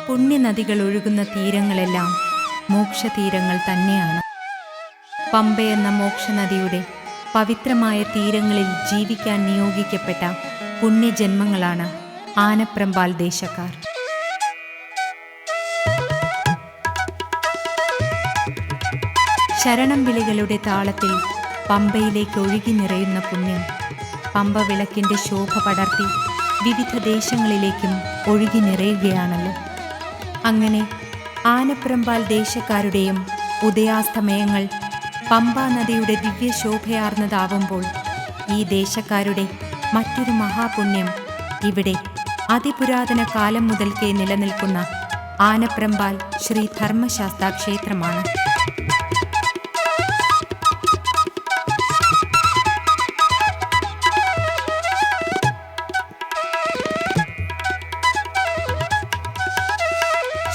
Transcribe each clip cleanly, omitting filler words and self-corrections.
പുണ്യനദികൾ ഒഴുകുന്ന തീരങ്ങളെല്ലാം മോക്ഷതീരങ്ങൾ തന്നെയാണ്. പമ്പയെന്ന മോക്ഷനദിയുടെ പവിത്രമായ തീരങ്ങളിൽ ജീവിക്കാൻ നിയോഗിക്കപ്പെട്ട പുണ്യജന്മങ്ങളാണ് ആനപ്രമ്പാൽ ദേശക്കാർ. ശരണം വിളികളുടെ താളത്തിൽ പമ്പയിലേക്ക് ഒഴുകി നിറയുന്ന പുണ്യം പമ്പ വിളക്കിൻ്റെ ശോഭ പടർത്തി വിവിധ ദേശങ്ങളിലേക്കും ഒഴുകി നിറയുകയാണല്ലോ. അങ്ങനെ ആനപ്രമ്പാൽ ദേശക്കാരുടെയും ഉദയാസ്തമയങ്ങൾ പമ്പാ നദിയുടെ ദിവ്യശോഭയാർന്നതാവുമ്പോൾ ഈ ദേശക്കാരുടെ മറ്റൊരു മഹാപുണ്യം ഇവിടെ അതിപുരാതന കാലം മുതൽക്കേ നിലനിൽക്കുന്ന ആനപ്രമ്പാൽ ശ്രീ ധർമ്മശാസ്താ ക്ഷേത്രമാണ്.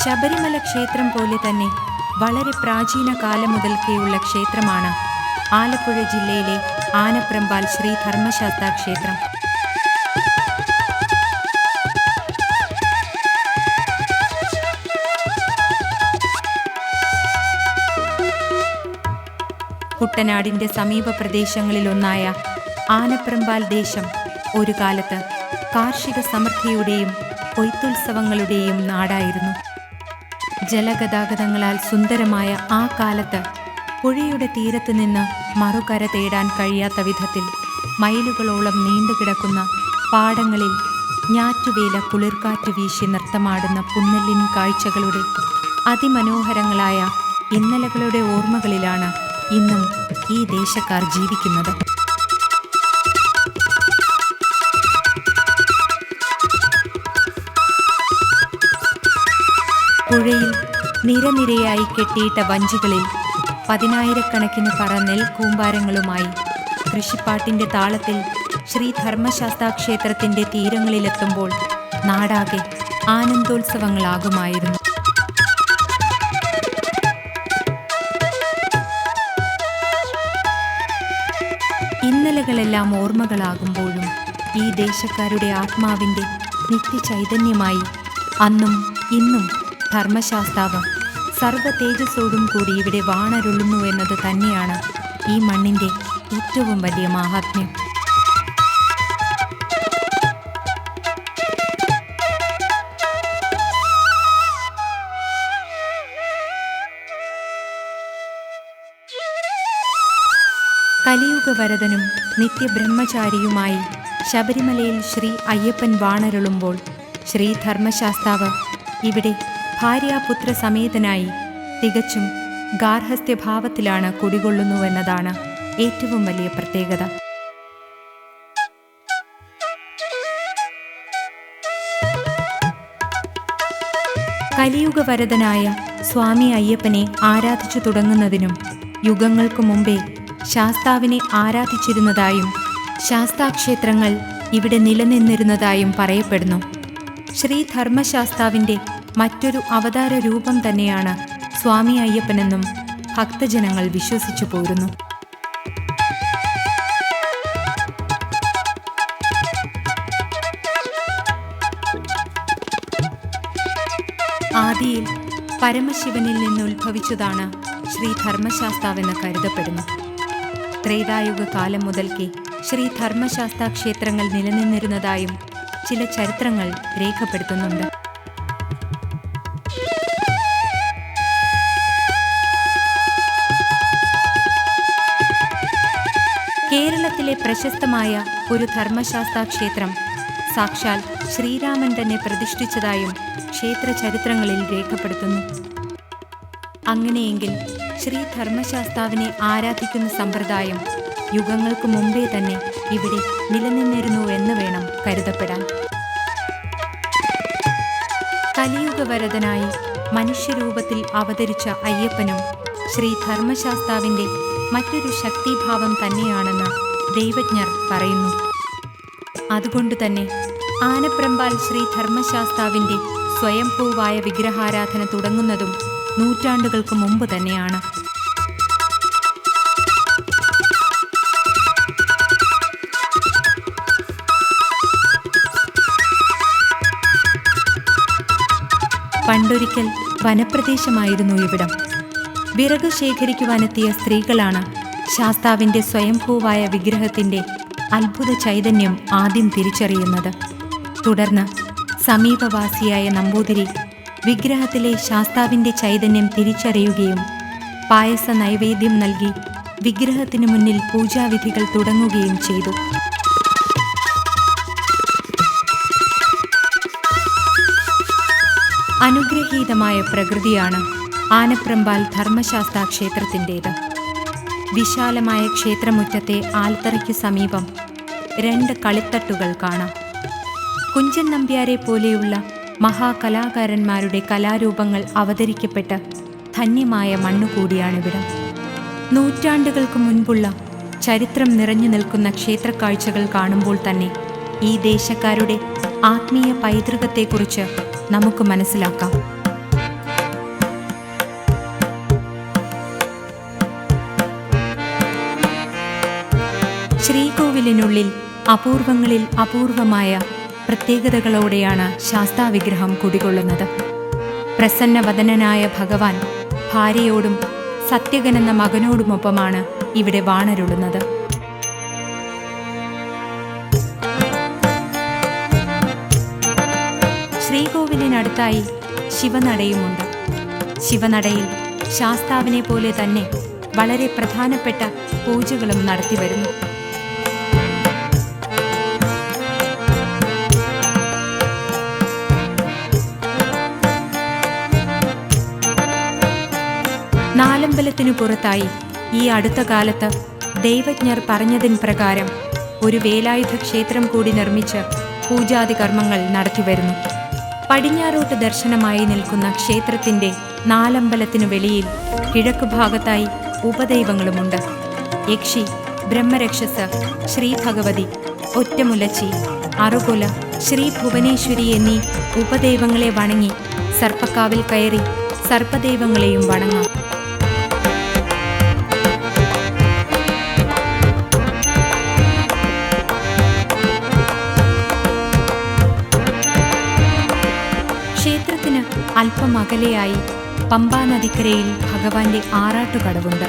ശബരിമല ക്ഷേത്രം പോലെ തന്നെ വളരെ പ്രാചീന കാലം മുതൽക്കേയുള്ള ക്ഷേത്രമാണ് ആലപ്പുഴ ജില്ലയിലെ ആനപ്രമ്പാൽ ശ്രീ ധർമ്മശാസ്താ ക്ഷേത്രം. കുട്ടനാടിൻ്റെ സമീപ പ്രദേശങ്ങളിലൊന്നായ ആനപ്രമ്പാൽ ദേശം ഒരു കാലത്ത് കാർഷിക സമൃദ്ധിയുടെയും കൊയ്ത്തുത്സവങ്ങളുടെയും നാടായിരുന്നു. ജലഗതാഗതങ്ങളാൽ സുന്ദരമായ ആ കാലത്ത് പുഴയുടെ തീരത്ത് നിന്ന് മറുകര തേടാൻ കഴിയാത്ത വിധത്തിൽ മൈലുകളോളം നീണ്ടുകിടക്കുന്ന പാടങ്ങളിൽ ഞാറ്റുവേല കുളിർക്കാറ്റ് വീശി നൃത്തമാടുന്ന പുന്നല്ലിൻ കാഴ്ചകളുടെ അതിമനോഹരങ്ങളായ ഇന്നലകളുടെ ഓർമ്മകളിലാണ് ഇന്നും ഈ ദേശക്കാർ ജീവിക്കുന്നത്. പുഴയിൽ നിരനിരയായി കെട്ടിയിട്ട വഞ്ചികളിൽ പതിനായിരക്കണക്കിന് പറ നെൽക്കൂമ്പാരങ്ങളുമായി കൃഷിപ്പാട്ടിൻ്റെ താളത്തിൽ ശ്രീ ധർമ്മശാസ്താ ക്ഷേത്രത്തിൻ്റെ തീരങ്ങളിലെത്തുമ്പോൾ നാടാകെ ആനന്ദോത്സവങ്ങളാകുമായിരുന്നു. ഇന്നലകളെല്ലാം ഓർമ്മകളാകുമ്പോഴും ഈ ദേശക്കാരുടെ ആത്മാവിൻ്റെ നിത്യചൈതന്യമായി അന്നും ഇന്നും ധർമ്മശാസ്താവ് സർവ തേജസ്സോടും കൂടി ഇവിടെ വാണരുളുന്നു എന്നത് തന്നെയാണ് ഈ മണ്ണിൻ്റെ ഏറ്റവും വലിയ മാഹാത്മ്യം. കലിയുഗവരദനും നിത്യബ്രഹ്മചാരിയുമായി ശബരിമലയിൽ ശ്രീ അയ്യപ്പൻ വാണരുളുമ്പോൾ ശ്രീ ധർമ്മശാസ്താവ് ഇവിടെ ഭാര്യാപുത്ര സമേതനായി തികച്ചും ഗാർഹസ്ഥ്യഭാവത്തിലാണ് കുടികൊള്ളുന്നുവെന്നതാണ് ഏറ്റവും വലിയ പ്രത്യേകത. കലിയുഗവരദനായ സ്വാമി അയ്യപ്പനെ ആരാധിച്ചു തുടങ്ങുന്നതിനും യുഗങ്ങൾക്കു മുമ്പേ ശാസ്താവിനെ ആരാധിച്ചിരുന്നതായും ശാസ്താക്ഷേത്രങ്ങൾ ഇവിടെ നിലനിന്നിരുന്നതായും പറയപ്പെടുന്നു. ശ്രീ ധർമ്മശാസ്താവിൻ്റെ മറ്റൊരു അവതാര രൂപം തന്നെയാണ് സ്വാമി അയ്യപ്പനെന്നും ഭക്തജനങ്ങൾ വിശ്വസിച്ചു പോരുന്നു. ആദിയിൽ പരമശിവനിൽ നിന്ന് ഉത്ഭവിച്ചതാണ് ശ്രീ ധർമ്മശാസ്താവെന്ന് കരുതപ്പെടുന്നു. ത്രേതായുഗ കാലം മുതൽക്കേ ശ്രീ ധർമ്മശാസ്താ ക്ഷേത്രങ്ങൾ നിലനിന്നിരുന്നതായും ചില ചരിത്രങ്ങൾ രേഖപ്പെടുത്തുന്നുണ്ട്. കേരളത്തിലെ പ്രശസ്തമായ ഒരു ധർമ്മശാസ്താ ക്ഷേത്രം സാക്ഷാൽ ശ്രീരാമൻ തന്നെ പ്രതിഷ്ഠിച്ചതായും ക്ഷേത്ര ചരിത്രങ്ങളിൽ രേഖപ്പെടുത്തുന്നു. അങ്ങനെയെങ്കിൽ ശ്രീ ധർമ്മശാസ്താവിനെ ആരാധിക്കുന്ന സമ്പ്രദായം യുഗങ്ങൾക്ക് മുമ്പേ തന്നെ ഇവിടെ നിലനിന്നിരുന്നു എന്ന് വേണം കരുതപ്പെടാൻ. കലിയുഗവരദനായി മനുഷ്യരൂപത്തിൽ അവതരിച്ച അയ്യപ്പനും ശ്രീ ധർമ്മശാസ്താവിൻ്റെ മറ്റൊരു ശക്തിഭാവം തന്നെയാണെന്ന് ദൈവജ്ഞർ പറയുന്നു. അതുകൊണ്ട് തന്നെ ആനപ്രമ്പാൽ ശ്രീ ധർമ്മശാസ്താവിൻ്റെ സ്വയംഭൂവായ വിഗ്രഹാരാധന തുടങ്ങുന്നതും നൂറ്റാണ്ടുകൾക്ക് മുമ്പ് തന്നെയാണ്. പണ്ടൊരിക്കൽ വനപ്രദേശമായിരുന്നു ഇവിടം. വിറക് ശേഖരിക്കുവാനെത്തിയ സ്ത്രീകളാണ് ശാസ്താവിൻ്റെ സ്വയംഭൂവായ വിഗ്രഹത്തിൻ്റെ അത്ഭുത ചൈതന്യം ആദ്യം തിരിച്ചറിയുന്നത്. തുടർന്ന് സമീപവാസിയായ നമ്പൂതിരി വിഗ്രഹത്തിലെ ശാസ്താവിൻ്റെ ചൈതന്യം തിരിച്ചറിയുകയും പായസ നൈവേദ്യം നൽകി വിഗ്രഹത്തിനു മുന്നിൽ പൂജാവിധികൾ തുടങ്ങുകയും ചെയ്തു. അനുഗ്രഹീതമായ പ്രകൃതിയാണ് ആനപ്രമ്പാൽ ധർമ്മശാസ്താ ക്ഷേത്രത്തിൻ്റേത്. വിശാലമായ ക്ഷേത്രമുറ്റത്തെ ആൽത്തറയ്ക്കു സമീപം 2 കളിത്തട്ടുകൾ കാണാം. കുഞ്ചൻ നമ്പ്യാരെ പോലെയുള്ള മഹാകലാകാരന്മാരുടെ കലാരൂപങ്ങൾ അവതരിക്കപ്പെട്ട ധന്യമായ മണ്ണുകൂടിയാണിവിടം. നൂറ്റാണ്ടുകൾക്ക് മുൻപുള്ള ചരിത്രം നിറഞ്ഞു നിൽക്കുന്ന ക്ഷേത്രക്കാഴ്ചകൾ കാണുമ്പോൾ തന്നെ ഈ ദേശക്കാരുടെ ആത്മീയ പൈതൃകത്തെക്കുറിച്ച് നമുക്ക് മനസ്സിലാക്കാം. ശ്രീകോവിലിനുള്ളിൽ അപൂർവങ്ങളിൽ അപൂർവമായ പ്രത്യേകതകളോടെയാണ് ശാസ്താവിഗ്രഹം കുടികൊള്ളുന്നത്. പ്രസന്നവദനനായ ഭഗവാൻ ഭാര്യയോടും സത്യകൻ എന്ന മകനോടുമൊപ്പമാണ് ഇവിടെ വാണരുളുന്നത്. ശ്രീകോവിലിനടുത്തായി ശിവനടയുമുണ്ട്. ശിവനടയിൽ ശാസ്താവിനെ പോലെ തന്നെ വളരെ പ്രധാനപ്പെട്ട പൂജകളും നടത്തിവരുന്നു. നാലമ്പലത്തിനു പുറത്തായി ഈ അടുത്ത കാലത്ത് ദൈവജ്ഞർ പറഞ്ഞതിന് പ്രകാരം ഒരു വേലായുധ ക്ഷേത്രം കൂടി നിർമ്മിച്ച് പൂജാതി കർമ്മങ്ങൾ നടത്തിവരുന്നു. പടിഞ്ഞാറോട്ട് ദർശനമായി നിൽക്കുന്ന ക്ഷേത്രത്തിൻ്റെ നാലമ്പലത്തിനു വെളിയിൽ കിഴക്ക് ഭാഗത്തായി ഉപദൈവങ്ങളുമുണ്ട്. യക്ഷി, ബ്രഹ്മരക്ഷസ്, ശ്രീ ഭഗവതി, ഒറ്റമുലച്ചി, അറുകൊല, ശ്രീ ഭുവനേശ്വരി എന്നീ ഉപദൈവങ്ങളെ വണങ്ങി സർപ്പക്കാവിൽ കയറി സർപ്പദൈവങ്ങളെയും വണങ്ങാം. ക്ഷേത്രത്തിന് അല്പം അകലെയായി പമ്പാ നദിക്കരയിൽ ഭഗവാന്റെ ആറാട്ടുകടവുണ്ട്.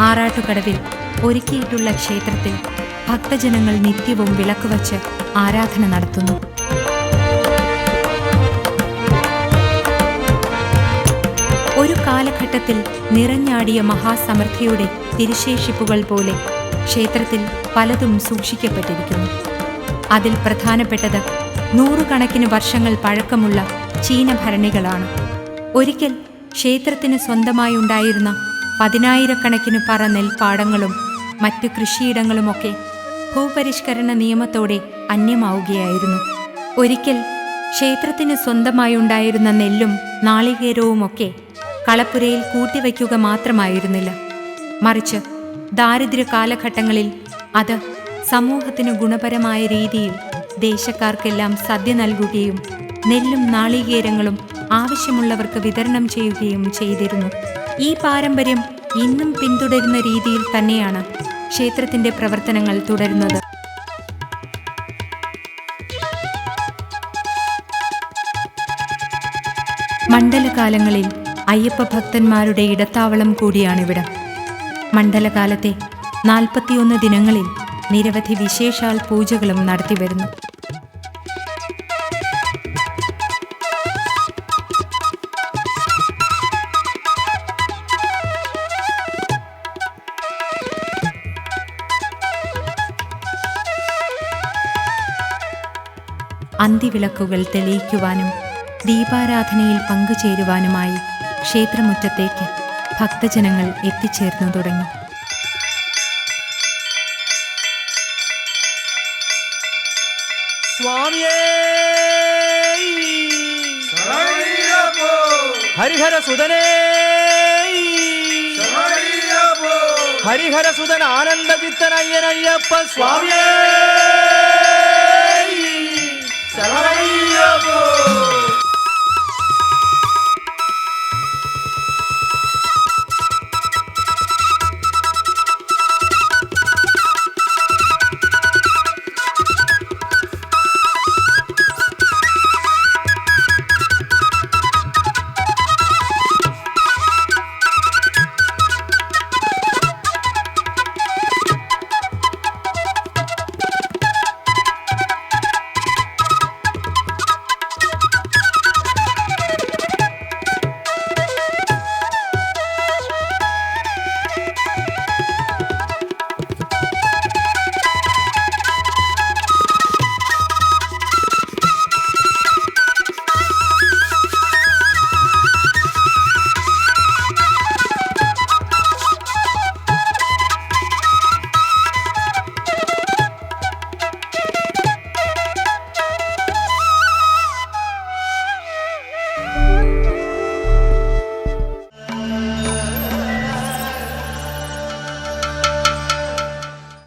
ആറാട്ടുകടവിൽ ഒരുക്കിയിട്ടുള്ള ക്ഷേത്രത്തിൽ ഭക്തജനങ്ങൾ നിത്യവും വിളക്ക് വച്ച് ആരാധന നടത്തുന്നു. ഒരു കാലഘട്ടത്തിൽ നിറഞ്ഞാടിയ മഹാസമൃദ്ധിയുടെ തിരുശേഷിപ്പുകൾ പോലെ ക്ഷേത്രത്തിൽ പലതും സൂക്ഷിക്കപ്പെട്ടിരിക്കുന്നു. അതിൽ പ്രധാനപ്പെട്ടത് 100 കണക്കിന് വർഷങ്ങൾ പഴക്കമുള്ള ചീനഭരണികളാണ്. ഒരിക്കൽ ക്ഷേത്രത്തിന് സ്വന്തമായി ഉണ്ടായിരുന്ന 10,000 പറ നെൽപ്പാടങ്ങളും മറ്റു കൃഷിയിടങ്ങളുമൊക്കെ ഭൂപരിഷ്കരണ നിയമത്തോടെ അന്യമാവുകയായിരുന്നു. ഒരിക്കൽ ക്ഷേത്രത്തിന് സ്വന്തമായി ഉണ്ടായിരുന്ന നെല്ലും നാളികേരവുമൊക്കെ കളപ്പുരയിൽ കൂട്ടിവയ്ക്കുക മാത്രമായിരുന്നില്ല, മറിച്ച് ദാരിദ്ര്യ കാലഘട്ടങ്ങളിൽ അത് സമൂഹത്തിന് ഗുണപരമായ രീതിയിൽ ദേശക്കാർക്കെല്ലാം സദ്യ നൽകുകയും നെല്ലും നാളികേരങ്ങളും ആവശ്യമുള്ളവർക്ക് വിതരണം ചെയ്യുകയും ചെയ്തിരുന്നു. ഈ പാരമ്പര്യം ഇന്നും പിന്തുടരുന്ന രീതിയിൽ തന്നെയാണ് ക്ഷേത്രത്തിൻ്റെ പ്രവർത്തനങ്ങൾ തുടരുന്നത്. മണ്ഡലകാലങ്ങളിൽ അയ്യപ്പ ഭക്തന്മാരുടെ ഇടത്താവളം കൂടിയാണിവിടം. മണ്ഡലകാലത്തെ 41 ദിനങ്ങളിൽ നിരവധി വിശേഷാൽ പൂജകളും നടത്തിവരുന്നു. അന്തിവിളക്കുകൾ തെളിയിക്കുവാനും ദീപാരാധനയിൽ പങ്കുചേരുവാനുമായി ക്ഷേത്രമുറ്റത്തേക്ക് ഭക്തജനങ്ങൾ എത്തിച്ചേർന്നു തുടങ്ങി. ഹരിഹര സുതനേ ഹരിഹര സുതൻ ആനന്ദചിത്തനയ്യനയ്യപ്പ സ്വാമിയേ ശരണയ്യപ്പോ.